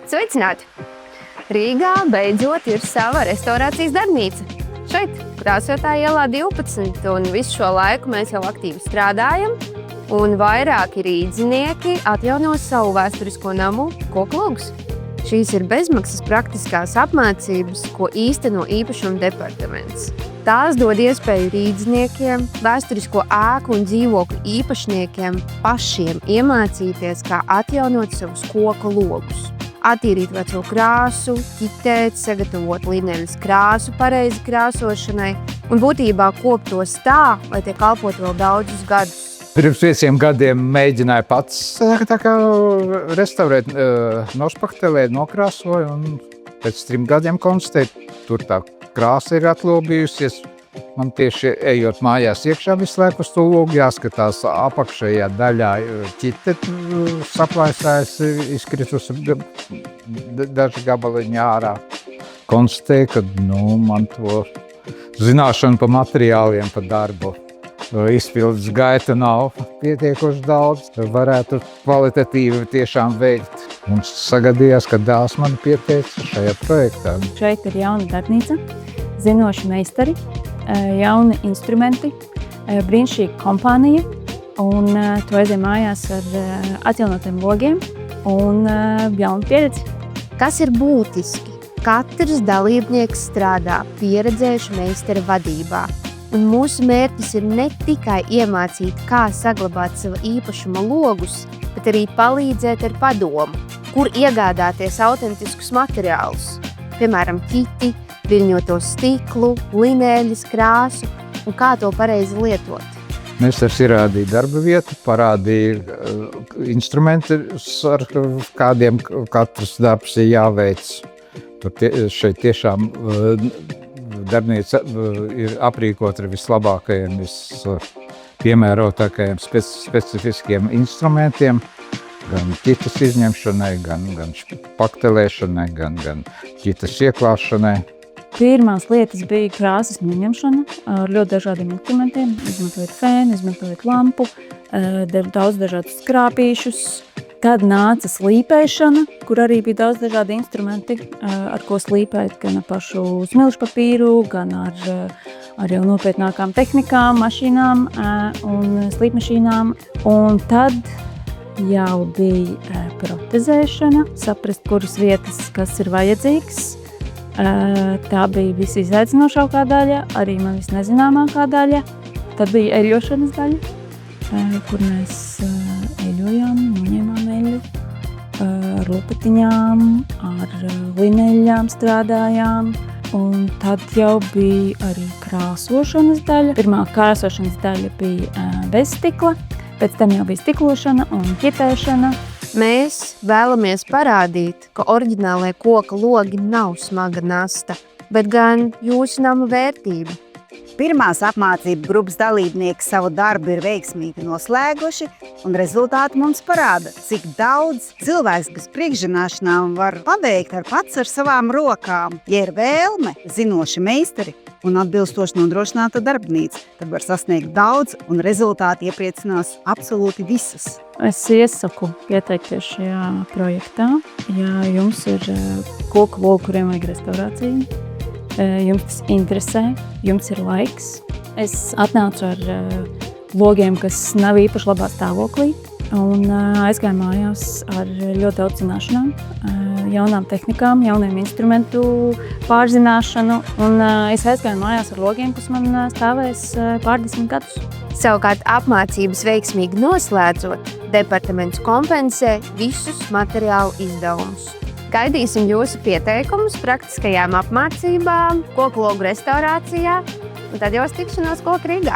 Sveicināti! Rīgā beidzot ir sava restaurācijas darbnīca. Šeit, Krāsotāja ielā 12, un visu šo laiku mēs jau aktīvi strādājam, un vairāki rīdzinieki atjauno savu vēsturisko namu Koklogus. Šīs ir bezmaksas praktiskās apmācības, ko īsteno īpašuma departaments. Tās dod iespēju rīdziniekiem, vēsturisko ēku un dzīvokļu īpašniekiem pašiem iemācīties, kā atjaunot savus koku logus. Attīrīt veco krāsu, ķitēt, sagatavot lineļas krāsu pareizi krāsošanai un būtībā kopt tos tā, lai tie kalpot vēl daudzus gadus. Pirms 5 gadiem mēģināju pats tā kā restaurēt, nošpaktelēt, nokrāsoju un pēc 3 gadiem konstatēju, tur tā krāsa ir atlobījusies. Man tieši ejot mājās iekšā visu laiku uz to logu jāskatās apakšējā daļā ķite saplaisājas, izkritusi daži gabaliņi ārā. Konstatēju, ka man to zināšanu pa materiāliem, pa darbu izpildes gaita nav pietiekoši daudz. Varētu kvalitatīvi tiešām veikt. Un sagadījās, ka dēls mani pieteica šajā projektā. Šeit ir jauna darbnīca, zinoši meistari, jauni instrumenti, brīnišķīga kompānija, un tu aizej mājās ar atjaunotiem logiem un jaunu pieredzi. Kas ir būtiski? Katrs dalībnieks strādā pieredzējuša meistara vadībā. Un mūsu mērķis ir ne tikai iemācīt, kā saglabāt sava īpašuma logus, bet arī palīdzēt ar padomu, kur iegādāties autentiskus materiālus, piemēram, ķiti, viļņoto stiklu, lineļas krāsu un kā to pareizi lietot. Meistars ierādīja darba vietu, parādīja instrumentus, ar kādiem katrs darbs ir jāveic. Šeit tiešām darbnīca ir aprīkota ar vislabākajiem, piemērotākajiem specifiskiem instrumentiem, gan ķitas izņemšanai, gan paktelēšanai, gan ķitas ieklāšanai. Pirmās lietas bija krāsas noņemšana ar ļoti dažādiem instrumentiem, izmantojot fēnu, izmantojot lampu, daudz dažādus skrāpīšus. Tad nāca slīpēšana, kur arī bija daudz dažādi instrumenti, ar ko slīpēt, gan ar pašu smilšu papīru, gan ar jau nopietnākām tehnikām, mašīnām un slīpmašīnām. Un tad jau bija protezēšana, saprast, kuras vietas, kas ir vajadzīgs. Tā bija visizaicinošākā daļa, arī man visnezināmākā daļa. Tad bija eļošanas daļa, kur mēs eļojām, noņēmām eļu, ar lupatiņām, ar lineļām strādājām. Un tad jau bija arī krāsošanas daļa. Pirmā krāsošanas daļa bija bez stikla, pēc tam jau bija stiklošana un ķitēšana. Mēs vēlamies parādīt, ka oriģinālie koka logi nav smaga nasta, bet gan jūsu nama vērtība. Pirmās apmācību grupas dalībnieki savu darbu ir veiksmīgi noslēguši, un rezultāti mums parāda, cik daudz cilvēks, kas priekšzināšanām var paveikt pats ar savām rokām. Ja ir vēlme, zinoši meistari un atbilstoši nodrošināta darbnīca, tad var sasniegt daudz, un rezultāti iepriecinās absolūti visus. Es iesaku pieteikties šajā projektā, ja jums ir koku logi, kuriem vajag restaurāciju. Jums tas interesē, jums ir laiks. Es atnācu ar logiem, kas nav īpaši labā stāvoklī, un aizgāju mājās ar ļoti daudz zināšanām, jaunām tehnikām, jauniem instrumentu pārzināšanu, un es aizgāju mājās ar logiem, kas man stāvēs pārdesmit gadus. Savukārt apmācības veiksmīgi noslēdzot, departaments kompensē visus materiālu izdevumus. Gaidīsim jūsu pieteikumus praktiskajām apmācībām, koku logu restaurācijā un tad jau uz tikšanos Koku Rīgā.